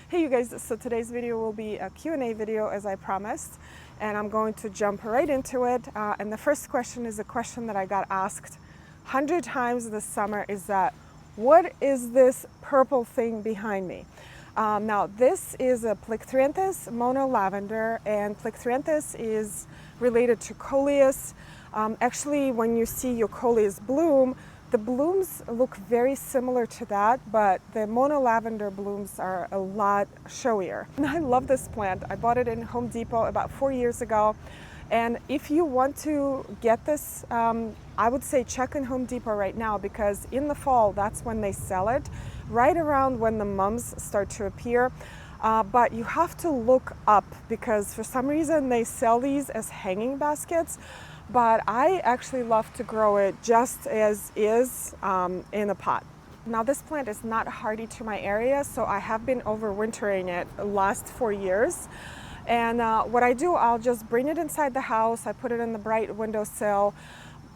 Hey you guys, so today's video will be a Q&A video as I promised, and I'm going to jump right into it. And the first question is a question that I got asked 100 times this summer, is that what is this purple thing behind me? Now this is a Plictranthus mono lavender, and Plictranthus is related to coleus. Actually, when you see your coleus bloom, the blooms look very similar to that, but the mono lavender blooms are a lot showier. And I love this plant. I bought it in Home Depot about 4 years ago. And if you want to get this, I would say check in Home Depot right now, because in the fall, that's when they sell it, right around when the mums start to appear. But you have to look up, because for some reason they sell these as hanging baskets. But I actually love to grow it just as is in a pot. Now this plant is not hardy to my area, so I have been overwintering it the last 4 years. And what I do, I'll just bring it inside the house. I put it in the bright windowsill.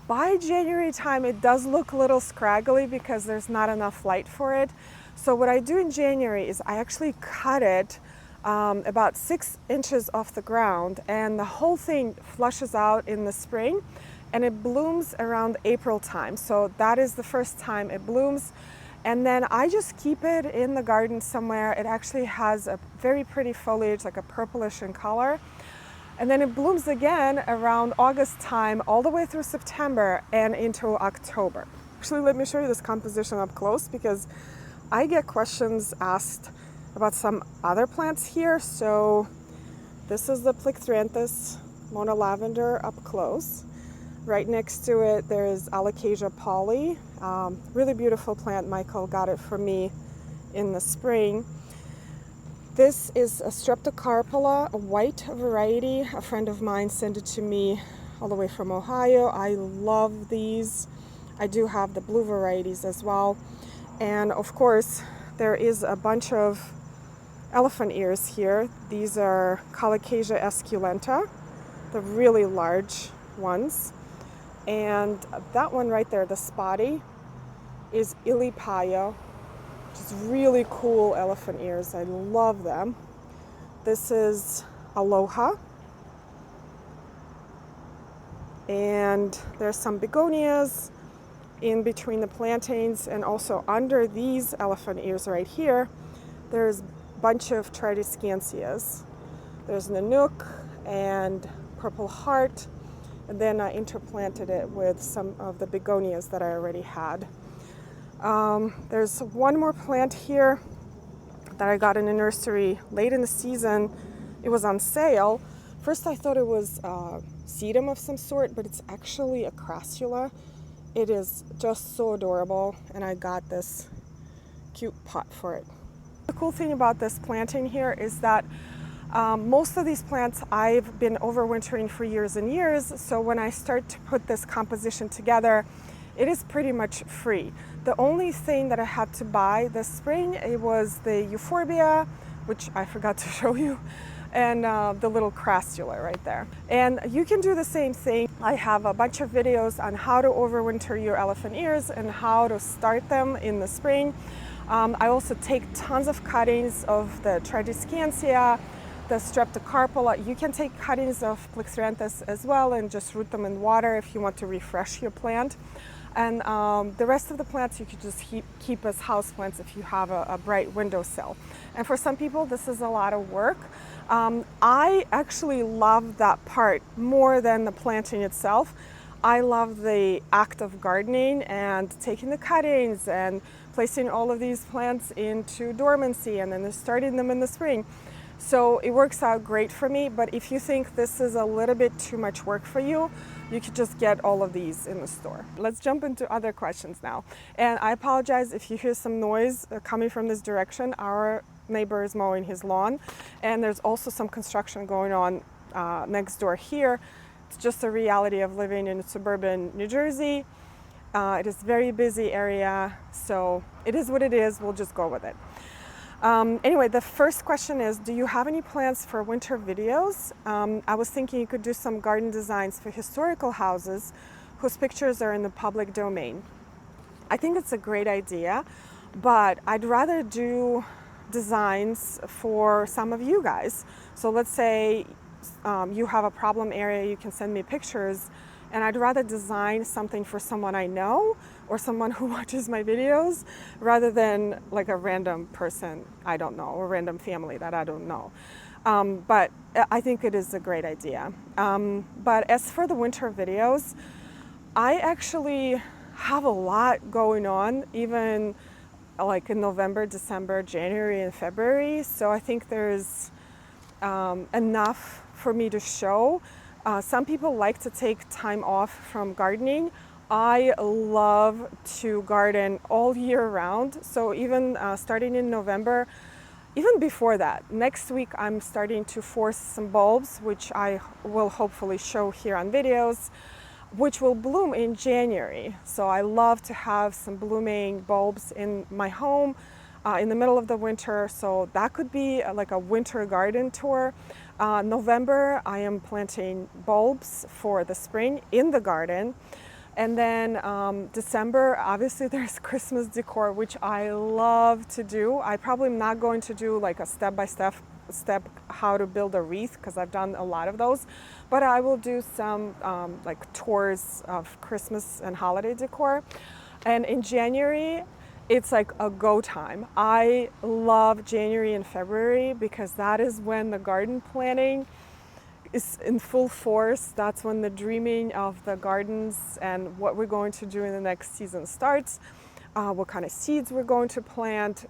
By January time, it does look a little scraggly because there's not enough light for it. So what I do in January is I actually cut it about 6 inches off the ground, and the whole thing flushes out in the spring, and it blooms around April time. So that is the first time it blooms. And then I just keep it in the garden somewhere. It actually has a very pretty foliage, like a purplish in color. And then it blooms again around August time, all the way through September and into October. Actually, let me show you this composition up close, because I get questions asked about some other plants here. So this is the Plictranthus mono lavender up close. Right next to it, there's Alocasia polly. Really beautiful plant. Michael got it for me in the spring. This is a Streptocarpula, a white variety. A friend of mine sent it to me all the way from Ohio. I love these. I do have the blue varieties as well. And of course, there is a bunch of elephant ears here. These are Colocasia esculenta, the really large ones. And that one right there, the spotty, is Ilipayo, which is really cool elephant ears. I love them. This is Aloha. And there's some begonias in between the plantains, and also under these elephant ears right here, there's bunch of Tridescantias. There's Nanook and Purple Heart, and then I interplanted it with some of the begonias that I already had. There's one more plant here that I got in a nursery late in the season. It was on sale. First I thought it was sedum of some sort, but it's actually a crassula. It is just so adorable, and I got this cute pot for it. The cool thing about this planting here is that most of these plants I've been overwintering for years and years, so when I start to put this composition together, it is pretty much free. The only thing that I had to buy this spring, it was the euphorbia, which I forgot to show you, and the little crassula right there. And you can do the same thing. I have a bunch of videos on how to overwinter your elephant ears and how to start them in the spring. I also take tons of cuttings of the Tridescantia, the Streptocarpula. You can take cuttings of Plictranthus as well and just root them in water if you want to refresh your plant. And the rest of the plants you could just keep as houseplants if you have a bright windowsill. And for some people, this is a lot of work. I actually love that part more than the planting itself. I love the act of gardening and taking the cuttings and placing all of these plants into dormancy and then starting them in the spring. So it works out great for me, but if you think this is a little bit too much work for you, you could just get all of these in the store. Let's jump into other questions now. And I apologize if you hear some noise coming from this direction. Our neighbor is mowing his lawn, and there's also some construction going on next door here. It's just a reality of living in suburban New Jersey. It is a very busy area, so it is what it is. We'll just go with it. Anyway, the first question is, do you have any plans for winter videos? I was thinking you could do some garden designs for historical houses whose pictures are in the public domain. I think it's a great idea, but I'd rather do designs for some of you guys. So let's say you have a problem area, you can send me pictures, and I'd rather design something for someone I know or someone who watches my videos rather than like a random person I don't know or random family that I don't know. But I think it is a great idea. But as for the winter videos, I actually have a lot going on, even like in November, December, January, and February. So I think there's enough for me to show. Some people like to take time off from gardening. I love to garden all year round. So even starting in November, even before that, next week I'm starting to force some bulbs, which I will hopefully show here on videos, which will bloom in January. So I love to have some blooming bulbs in my home in the middle of the winter. So that could be like a winter garden tour. November, I am planting bulbs for the spring in the garden. And then December, obviously there's Christmas decor, which I love to do. I probably am not going to do like a step-by-step how to build a wreath, because I've done a lot of those, but I will do some like tours of Christmas and holiday decor. And in January, it's like a go time. I love January and February because that is when the garden planning is in full force. That's when the dreaming of the gardens and what we're going to do in the next season starts, what kind of seeds we're going to plant.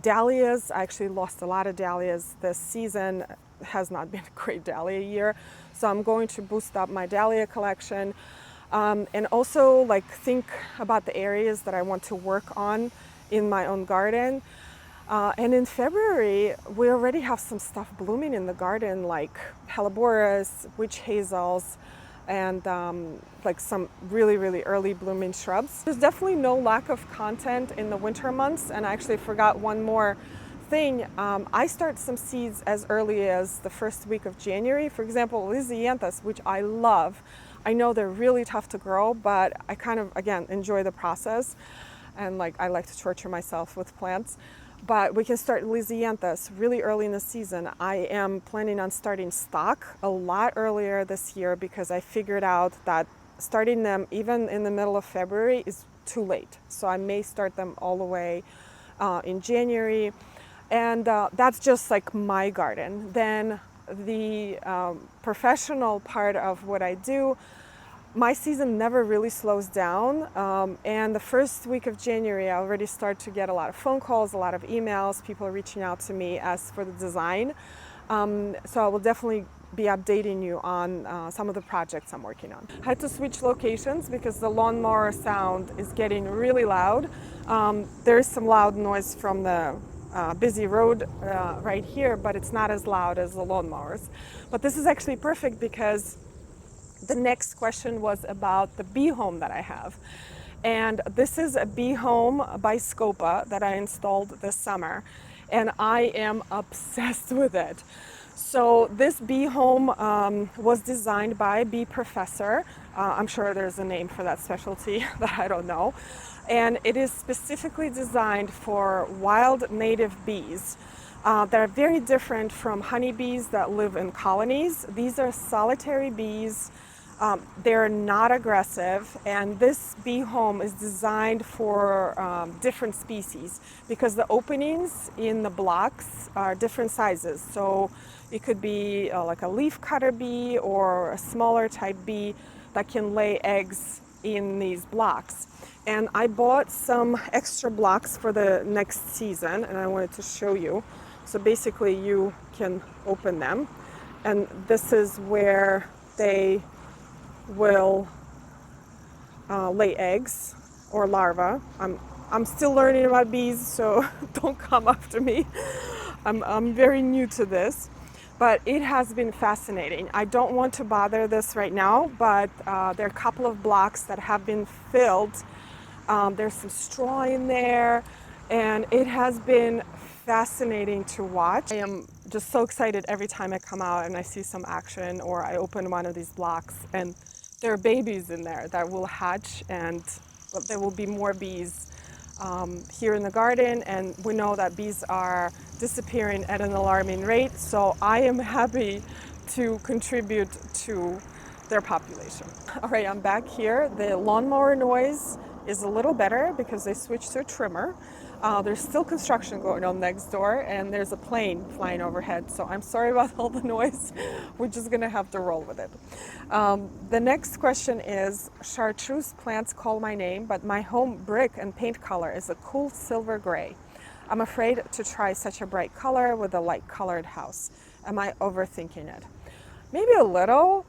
Dahlias, I actually lost a lot of dahlias this season. Has not been a great dahlia year, so I'm going to boost up my dahlia collection, and also like think about the areas that I want to work on in my own garden. And in February, we already have some stuff blooming in the garden, like helleborus, witch hazels, and like some really, really early blooming shrubs. There's definitely no lack of content in the winter months. And I actually forgot one more thing. I start some seeds as early as the first week of January. For example, lysianthus, which I love. I know they're really tough to grow, but I kind of, again, enjoy the process. And like I like to torture myself with plants. But we can start lysianthus really early in the season. I am planning on starting stock a lot earlier this year because I figured out that starting them even in the middle of February is too late. So I may start them all the way in January. And that's just like my garden. Then the professional part of what I do, my season never really slows down, and the first week of January I already start to get a lot of phone calls, a lot of emails, people are reaching out to me as for the design. So I will definitely be updating you on some of the projects I'm working on. I had to switch locations because the lawnmower sound is getting really loud. There is some loud noise from the busy road right here, but it's not as loud as the lawnmowers. But this is actually perfect because the next question was about the bee home that I have. And this is a bee home by Scopa that I installed this summer. And I am obsessed with it. So this bee home was designed by a bee professor. I'm sure there's a name for that specialty that I don't know. And it is specifically designed for wild native bees. That are very different from honeybees that live in colonies. These are solitary bees. They're not aggressive, and this bee home is designed for different species because the openings in the blocks are different sizes. So it could be like a leaf cutter bee or a smaller type bee that can lay eggs in these blocks. And I bought some extra blocks for the next season, and I wanted to show you. So basically you can open them, and this is where they will lay eggs or larvae. I'm still learning about bees, so don't come after me. I'm very new to this, but it has been fascinating. I don't want to bother this right now, but there are a couple of blocks that have been filled. There's some straw in there, and it has been fascinating to watch. I am just so excited every time I come out and I see some action or I open one of these blocks and there are babies in there that will hatch, and there will be more bees here in the garden, and we know that bees are disappearing at an alarming rate. So I am happy to contribute to their population. All right, I'm back here. The lawnmower noise is a little better because they switched to a trimmer. There's still construction going on next door, and there's a plane flying overhead. So I'm sorry about all the noise. We're just gonna have to roll with it. The next question is, chartreuse plants call my name, but my home brick and paint color is a cool silver gray. I'm afraid to try such a bright color with a light colored house. Am I overthinking it? Maybe a little.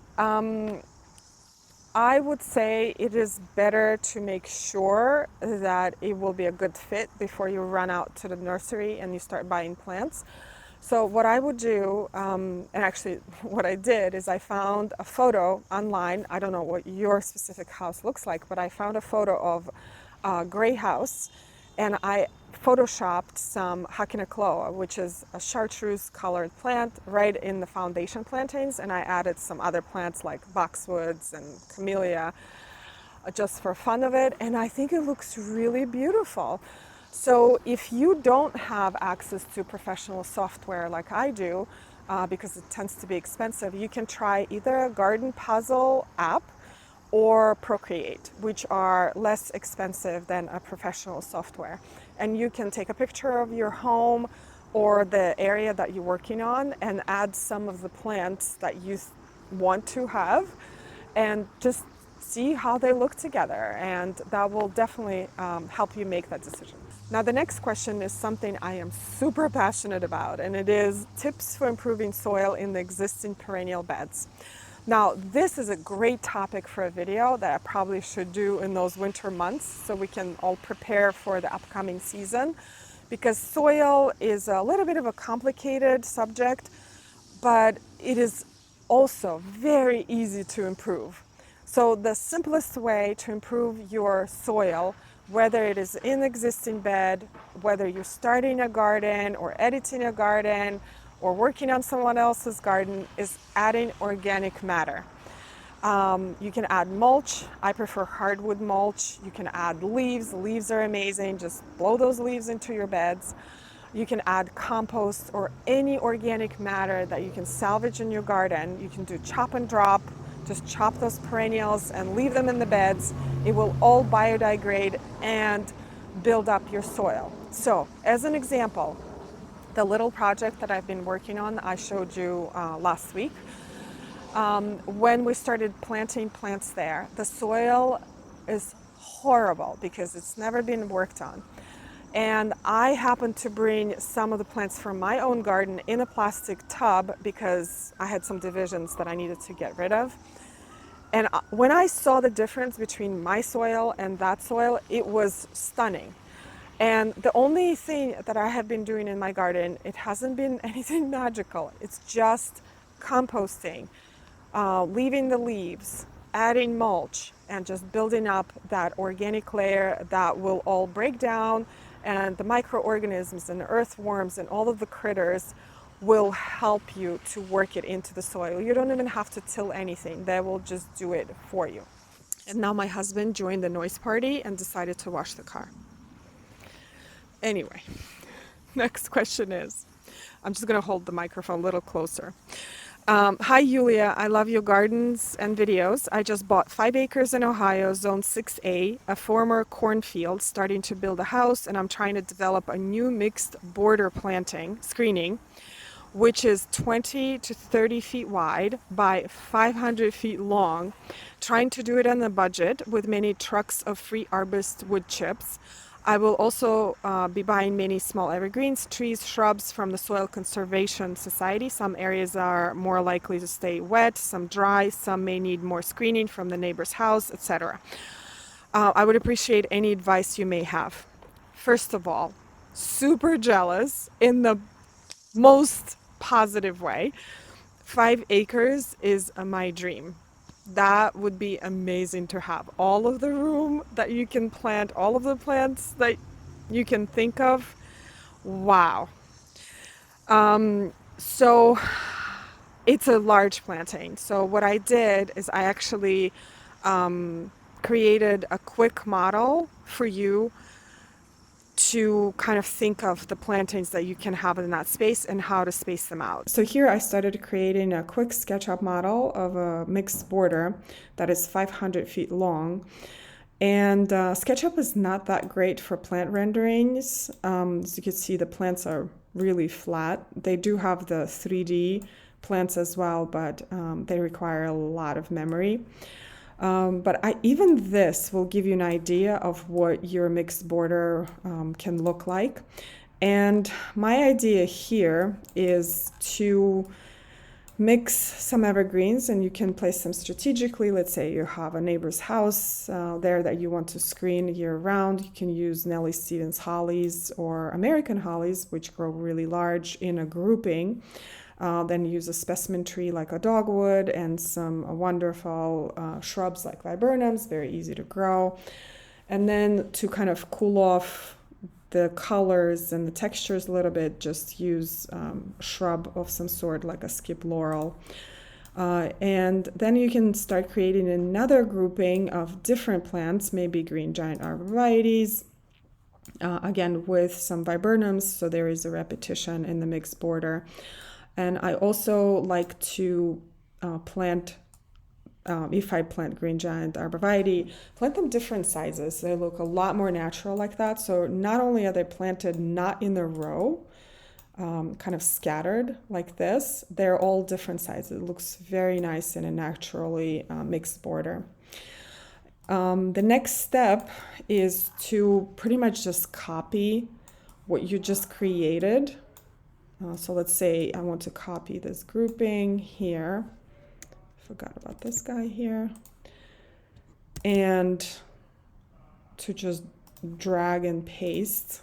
I would say it is better to make sure that it will be a good fit before you run out to the nursery and you start buying plants. So what I would do, and actually what I did, is I found a photo online. I don't know what your specific house looks like, but I found a photo of a gray house, and I photoshopped some Hakinakloa, which is a chartreuse colored plant, right in the foundation plantings, and I added some other plants like boxwoods and camellia just for fun of it, and I think it looks really beautiful. So if you don't have access to professional software like I do, because it tends to be expensive, you can try either a garden puzzle app or Procreate, which are less expensive than a professional software. And you can take a picture of your home or the area that you're working on and add some of the plants that you want to have and just see how they look together. And that will definitely help you make that decision. Now, the next question is something I am super passionate about, and it is tips for improving soil in the existing perennial beds. Now, this is a great topic for a video that I probably should do in those winter months so we can all prepare for the upcoming season, because soil is a little bit of a complicated subject, but it is also very easy to improve. So the simplest way to improve your soil, whether it is in existing bed, whether you're starting a garden or editing a garden or working on someone else's garden, is adding organic matter. You can add mulch. I prefer hardwood mulch. You can add leaves. Leaves are amazing. Just blow those leaves into your beds. You can add compost or any organic matter that you can salvage in your garden. You can do chop and drop. Just chop those perennials and leave them in the beds. It will all biodegrade and build up your soil. So, as an example, the little project that I've been working on, I showed you last week. When we started planting plants there, the soil is horrible because it's never been worked on. And I happened to bring some of the plants from my own garden in a plastic tub because I had some divisions that I needed to get rid of. And when I saw the difference between my soil and that soil, it was stunning. And the only thing that I have been doing in my garden, it hasn't been anything magical. It's just composting, leaving the leaves, adding mulch, and just building up that organic layer that will all break down, and the microorganisms and the earthworms and all of the critters will help you to work it into the soil. You don't even have to till anything. They will just do it for you. And now my husband joined the noise party and decided to wash the car. Anyway, next question is, I'm just going to hold the microphone a little closer. Hi, Yulia. I love your gardens and videos. I just bought 5 acres in Ohio, Zone 6A, a former cornfield, starting to build a house, and I'm trying to develop a new mixed border planting screening, which is 20 to 30 feet wide by 500 feet long, trying to do it on a budget with many trucks of free arbust wood chips. I will also be buying many small evergreens, trees, shrubs from the Soil Conservation Society. Some areas are more likely to stay wet, some dry, some may need more screening from the neighbor's house, etc. I would appreciate any advice you may have. First of all, super jealous in the most positive way. 5 acres is my dream. That would be amazing to have. All of the room that you can plant, all of the plants that you can think of. Wow. So it's a large planting. So what I did is I actually created a quick model for you to kind of think of the plantings that you can have in that space and how to space them out. So here I started creating a quick SketchUp model of a mixed border that is 500 feet long. And SketchUp is not that great for plant renderings. As you can see, the plants are really flat. They do have the 3D plants as well, but they require a lot of memory. But even this will give you an idea of what your mixed border can look like. And my idea here is to mix some evergreens, and you can place them strategically. Let's say you have a neighbor's house there that you want to screen year round. You can use Nellie Stevens hollies or American hollies, which grow really large, in a grouping. Then use a specimen tree like a dogwood and some wonderful shrubs like viburnums, very easy to grow. And then to kind of cool off the colors and the textures a little bit, just use shrub of some sort like a skip laurel. And then you can start creating another grouping of different plants, maybe green giant arborvitaes, again with some viburnums, so there is a repetition in the mixed border. And I also like to plant, if I plant green giant arborvitae, plant them different sizes. They look a lot more natural like that. So not only are they planted not in a row, kind of scattered like this, they're all different sizes. It looks very nice in a naturally mixed border. The next step is to pretty much just copy what you just created. So let's say I want to copy this grouping here. Forgot about this guy here. And to just drag and paste.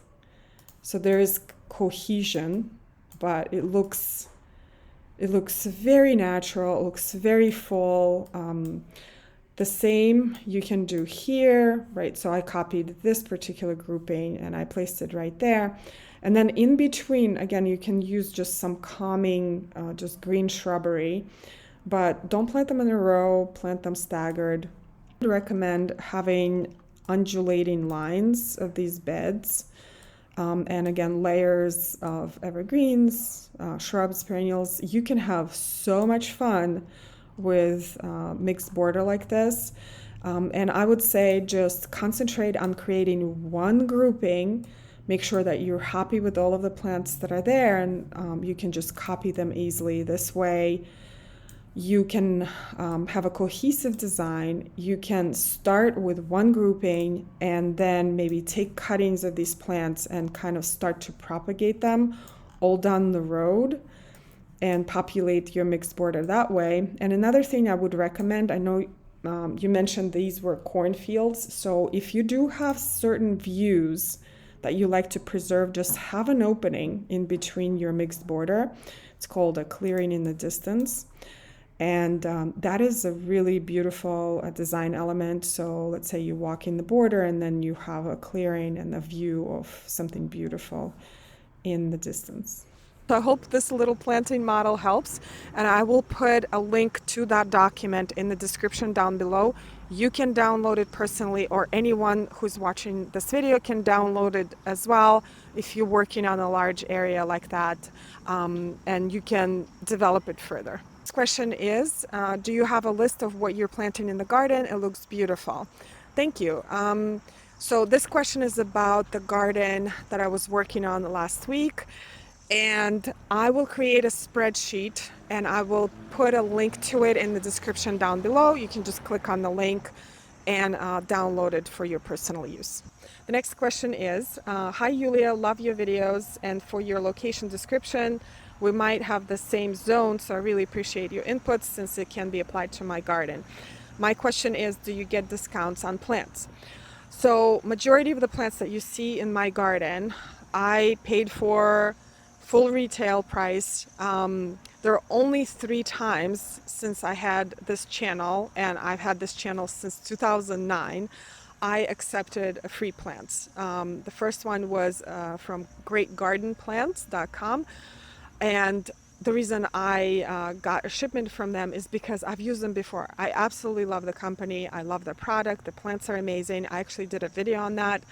So there is cohesion, but it looks very natural, it looks very full. The same you can do here, right? So I copied this particular grouping and I placed it right there. And then in between, again, you can use just some calming, just green shrubbery, but don't plant them in a row, plant them staggered. I recommend having undulating lines of these beds. And again, layers of evergreens, shrubs, perennials. You can have so much fun with mixed border like this. And I would say just concentrate on creating one grouping. Make sure that you're happy with all of the plants that are there, and you can just copy them easily. This way you can have a cohesive design. You can start with one grouping and then maybe take cuttings of these plants and kind of start to propagate them all down the road and populate your mixed border that way. And another thing I would recommend, I know you mentioned these were cornfields, so if you do have certain views that you like to preserve, just have an opening in between your mixed border. It's called a clearing in the distance. And that is a really beautiful design element. So let's say you walk in the border and then you have a clearing and a view of something beautiful in the distance. So I hope this little planting model helps, and I will put a link to that document in the description down below. You can download it personally, or anyone who's watching this video can download it as well if you're working on a large area like that, and you can develop it further. This question is, do you have a list of what you're planting in the garden? It looks beautiful. Thank you. So this question is about the garden that I was working on last week. And I will create a spreadsheet and I will put a link to it in the description down below. You can just click on the link and download it for your personal use. The next question is, hi Yulia, love your videos, and for your location description, we might have the same zone, so I really appreciate your input since it can be applied to my garden. My question is, do you get discounts on plants? So majority of the plants that you see in my garden, I paid for full retail price. There are only 3 times since I had this channel, and I've had this channel since 2009, I accepted free plants. The first one was from greatgardenplants.com, and the reason I got a shipment from them is because I've used them before. I absolutely love the company. I love the product. The plants are amazing. I actually did a video on that.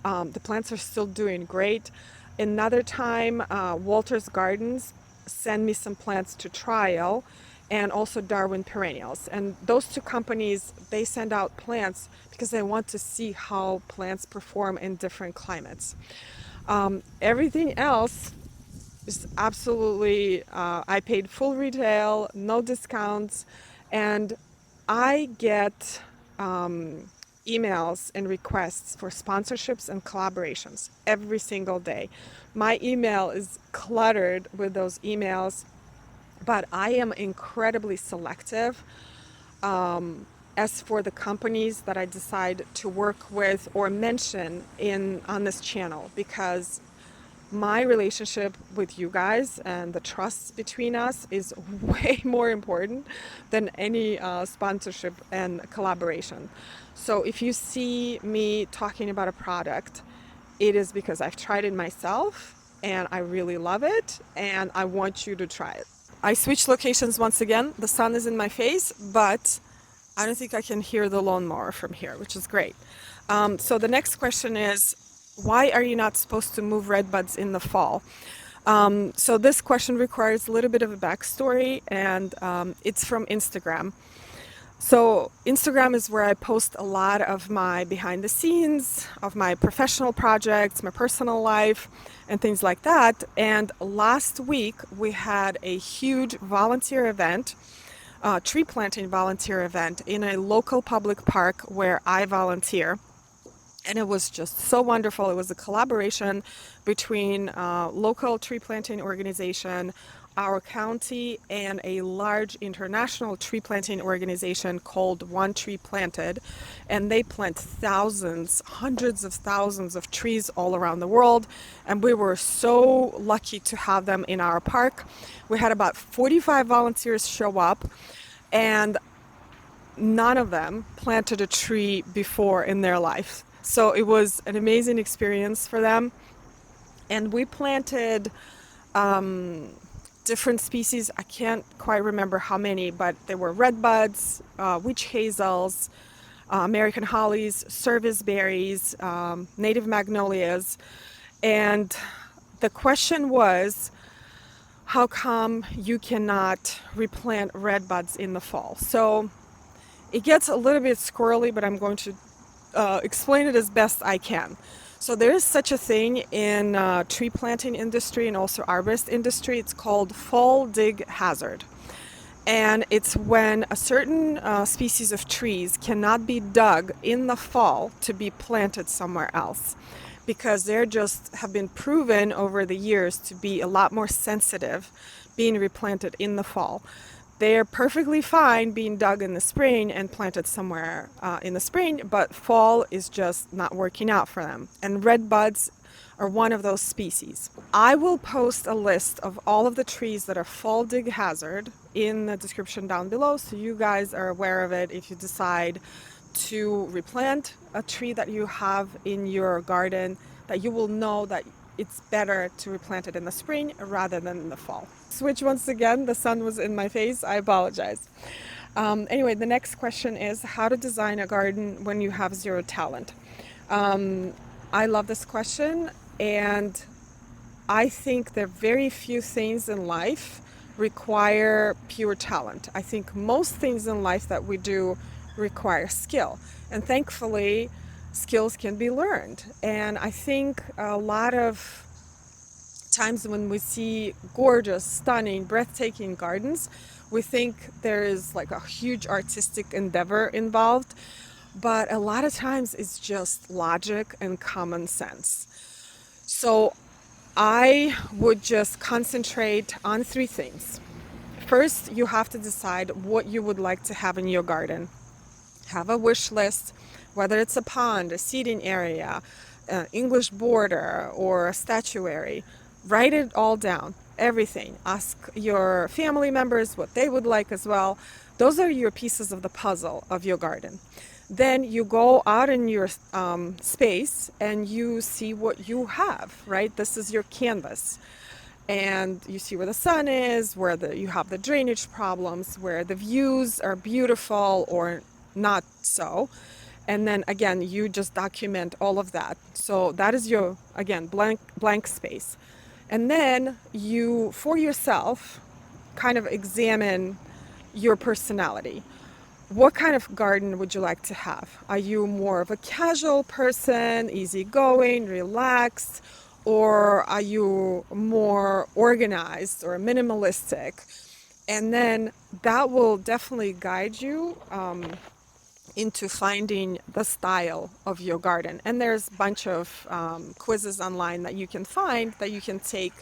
The plants are still doing great. Another time, Walter's Gardens sent me some plants to trial, and also Darwin Perennials. And those two companies, they send out plants because they want to see how plants perform in different climates. Everything else is absolutely, I paid full retail, no discounts, and I get emails and requests for sponsorships and collaborations every single day. My email is cluttered with those emails, but I am incredibly selective as for the companies that I decide to work with or mention in on this channel, because my relationship with you guys and the trust between us is way more important than any sponsorship and collaboration. So if you see me talking about a product, it is because I've tried it myself and I really love it and I want you to try it. I switched locations once again. The sun is in my face, but I don't think I can hear the lawnmower from here, which is great. So the next question is, why are you not supposed to move red buds in the fall? So this question requires a little bit of a backstory, and it's from Instagram. So Instagram is where I post a lot of my behind the scenes, of my professional projects, my personal life, and things like that. And last week we had a huge volunteer event, tree planting volunteer event in a local public park where I volunteer. And it was just so wonderful. It was a collaboration between local tree planting organization, our county, and a large international tree planting organization called One Tree Planted. And they plant thousands, hundreds of thousands of trees all around the world. And we were so lucky to have them in our park. We had about 45 volunteers show up, and none of them planted a tree before in their life. So it was an amazing experience for them. And we planted different species. I can't quite remember how many, but there were red buds, witch hazels, American hollies, service berries, native magnolias. And the question was, how come you cannot replant red buds in the fall? So it gets a little bit squirrely, but I'm going to explain it as best I can. So there is such a thing in tree planting industry and also arborist industry. It's called fall dig hazard. And it's when a certain species of trees cannot be dug in the fall to be planted somewhere else, because they're just have been proven over the years to be a lot more sensitive being replanted in the fall. They're perfectly fine being dug in the spring and planted somewhere in the spring, but fall is just not working out for them. And red buds are one of those species. I will post a list of all of the trees that are fall dig hazard in the description down below, so you guys are aware of it if you decide to replant a tree that you have in your garden, that you will know that it's better to replant it in the spring rather than in the fall. Switch once again, the sun was in my face, I apologize. Anyway, the next question is how to design a garden when you have zero talent. I love this question, and I think there are very few things in life require pure talent. I think most things in life that we do require skill, and thankfully skills can be learned. And I think a lot of times when we see gorgeous, stunning, breathtaking gardens, we think there is like a huge artistic endeavor involved, but a lot of times it's just logic and common sense. So I would just concentrate on three things. First, you have to decide what you would like to have in your garden. Have a wish list, whether it's a pond, a seating area, an English border, or a statuary. Write it all down, everything. Ask your family members what they would like as well. Those are your pieces of the puzzle of your garden. Then you go out in your space and you see what you have, right? This is your canvas. And you see where the sun is, where you have the drainage problems, where the views are beautiful or not so. And then again, you just document all of that. So that is your, again, blank space. And then you, for yourself, kind of examine your personality. What kind of garden would you like to have? Are you more of a casual person, easygoing, relaxed, or are you more organized or minimalistic? And then that will definitely guide you into finding the style of your garden. And there's a bunch of quizzes online that you can find that you can take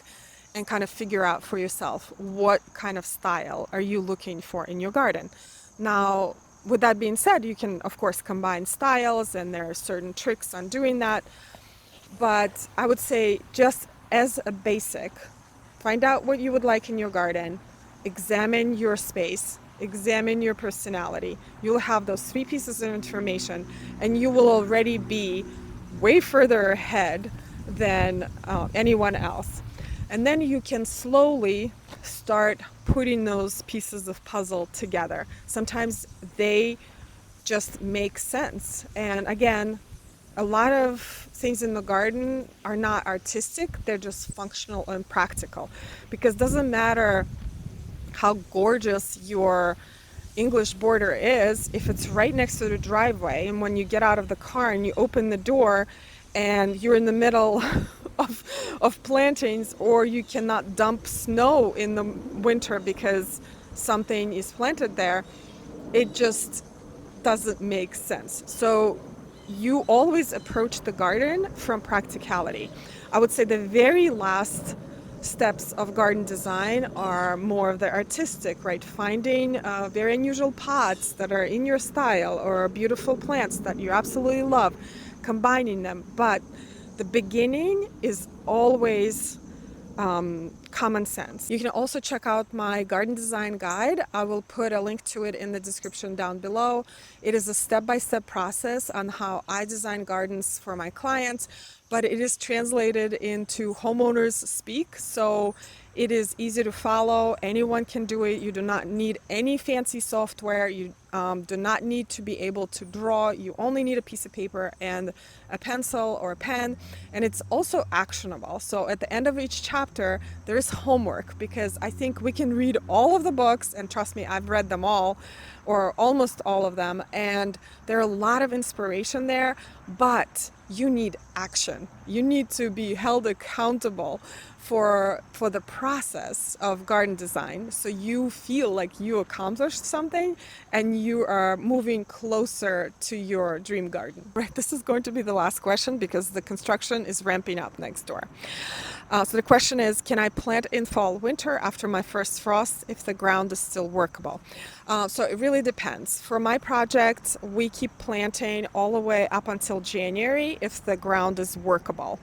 and kind of figure out for yourself what kind of style are you looking for in your garden. Now, with that being said, you can of course combine styles, and there are certain tricks on doing that. But I would say, just as a basic, find out what you would like in your garden, examine your space, examine your personality. You'll have those 3 pieces of information, and you will already be way further ahead than anyone else. And then you can slowly start putting those pieces of puzzle together. Sometimes they just make sense. And again, a lot of things in the garden are not artistic, they're just functional and practical. Because it doesn't matter how gorgeous your English border is if it's right next to the driveway, and when you get out of the car and you open the door and you're in the middle of plantings, or you cannot dump snow in the winter because something is planted there, it just doesn't make sense. So you always approach the garden from practicality. I would say the very last steps of garden design are more of the artistic, right? Finding very unusual pots that are in your style, or beautiful plants that you absolutely love, combining them. But the beginning is always common sense. You can also check out my garden design guide. I will put a link to it in the description down below. It is a step-by-step process on how I design gardens for my clients, but it is translated into homeowners speak, so it is easy to follow. Anyone can do it. You do not need any fancy software. You do not need to be able to draw. You only need a piece of paper and a pencil or a pen, and it's also actionable. So at the end of each chapter, there is homework, because I think we can read all of the books, and trust me, I've read them all, or almost all of them, and there are a lot of inspiration there, but you need action. You need to be held accountable for the process of garden design, so you feel like you accomplished something and you are moving closer to your dream garden. Right, this is going to be the last question because the construction is ramping up next door. So the question is, can I plant in fall, winter after my first frost if the ground is still workable? So it really depends. For my project, we keep planting all the way up until January if the ground is workable,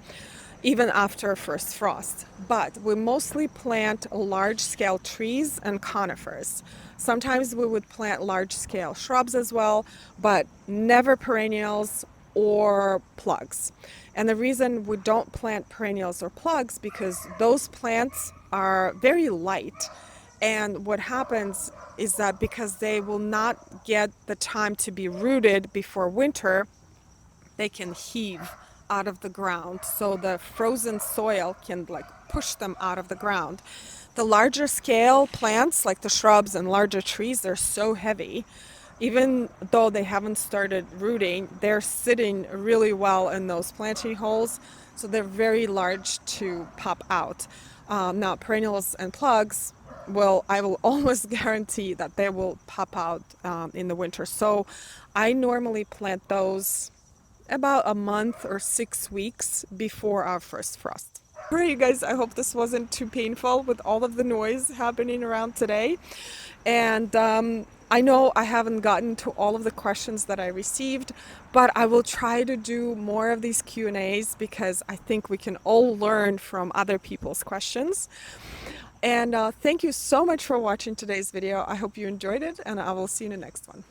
even after first frost. But we mostly plant large-scale trees and conifers. Sometimes we would plant large-scale shrubs as well, but never perennials or plugs. And the reason we don't plant perennials or plugs, because those plants are very light. And what happens is that because they will not get the time to be rooted before winter, they can heave out of the ground. So the frozen soil can like push them out of the ground. The larger scale plants, like the shrubs and larger trees, they're so heavy. Even though they haven't started rooting, they're sitting really well in those planting holes, so they're very large to pop out. Now, perennials and plugs, well, I will almost guarantee that they will pop out in the winter. So I normally plant those about a month or 6 weeks before our first frost. All right, you guys, I hope this wasn't too painful with all of the noise happening around today. And I know I haven't gotten to all of the questions that I received, but I will try to do more of these Q&As because I think we can all learn from other people's questions. And thank you so much for watching today's video. I hope you enjoyed it, and I will see you in the next one.